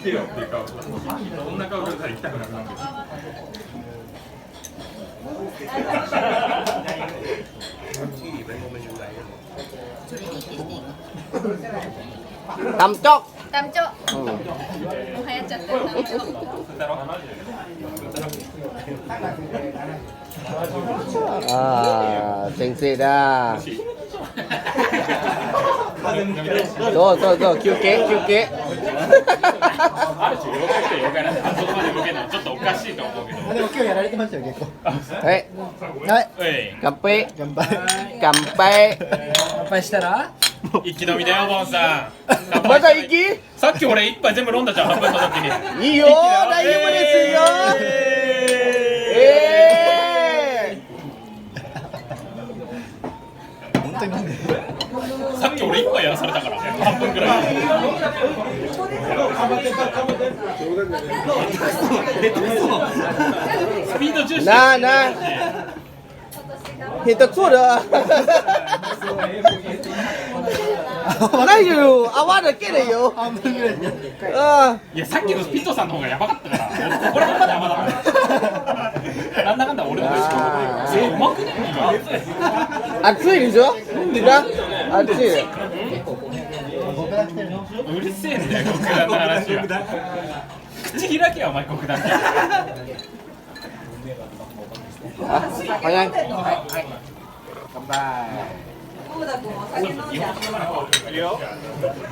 けよっていう顔、どんな顔から行きたくなくなるんです。ตำจ๊อกตามโจ๊ะ流行っちゃってるตามโจ๊ะ先生だそう休憩ある種喜ぶと余計なんで、あそこまで受けるのはちょっとおかしいと思うけど。でも今日やられてましたよ結構。はい乾杯乾杯。乾杯乾杯したら。一気飲みだよ、ボンさん。また行きさっき俺一杯全部飲んだじゃん、半分の時に。いいよ大丈夫ですよ本当に飲んでる。さっき俺一杯やらされたからね、半分くらい。スピード重視。なヘッドコーダ大丈夫泡だけでよ半分ぐらい。いや、さっきのピットさんの方がやばかったから、これほんまでやばかった。なんだかんだ俺の飯うまくね熱いでしょ熱いうるせえんだよ、国団の話は。口開けよ、お前、国団って。早い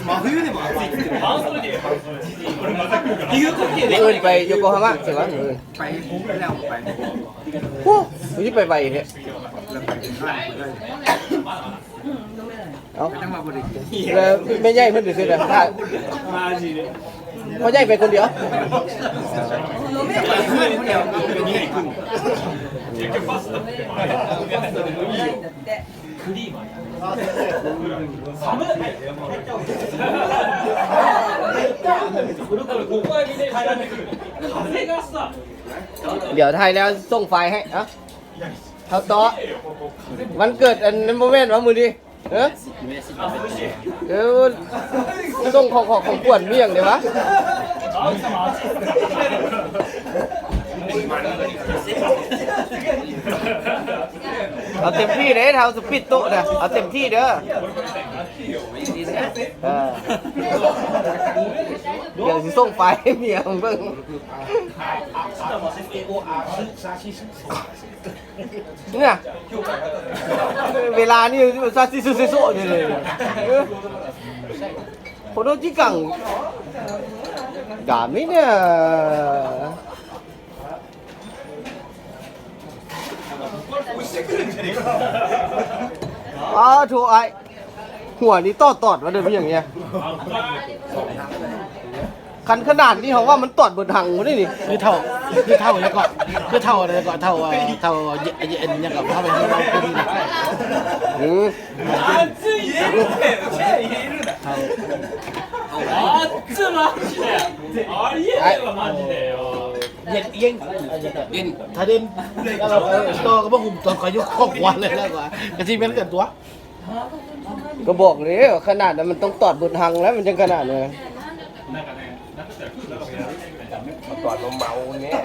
真冬でも暑いって言ってる。อื่นไปโยโกฮาม่าใช่ไหมอื่น ไปพุ่งไปแล้วไป โอ้ยไปไปเนี่ยเอา จังหวะบริการ แล้วไม่ใหญ่เพิ่นซื้อเลยถ้าเขาใหญ่ไปคนเดียว เดียวเป็นยังไงขึ้น เดี๋ยวไทยแล้วส่งไฟล์ให้เอ้าเขาต่อวันเกิดอันนั้นโมเมนต์วะมือดิเดี๋ยวส่งของขวัญมีอย่างเดียววะเอาเต็มที่เลยเท้าสปิดโต๊ะนะเอาเต็มที่เด้อเดี๋ยวสิส่งไฟล์ให้เมียของเบิ่งเนี่ยเวลานี่ซาซิซุซิโซะเลยこの時間ダメねโถไอหัวนี้ตอดมาเดิมอย่างเงี้ยคันขนาดนี้เขาว่ามันตอดบนถังมันนี่นี่คือเท่าแล้วก็คือเท่าอะไรก็เท่าเย็นยังกับเท่าไปที่เราเป็นเย็นถ้าเด่นเราตัวก็บ่หุ่มตัวก็ยกข้อควานเลยแล้วก็กระทิเป็นเกิดตัวก็บอกเลยขนาดนั้นมันต้องตอดบนถังแล้วมันจะขนาดเลยตอดลมเมาเนี่ย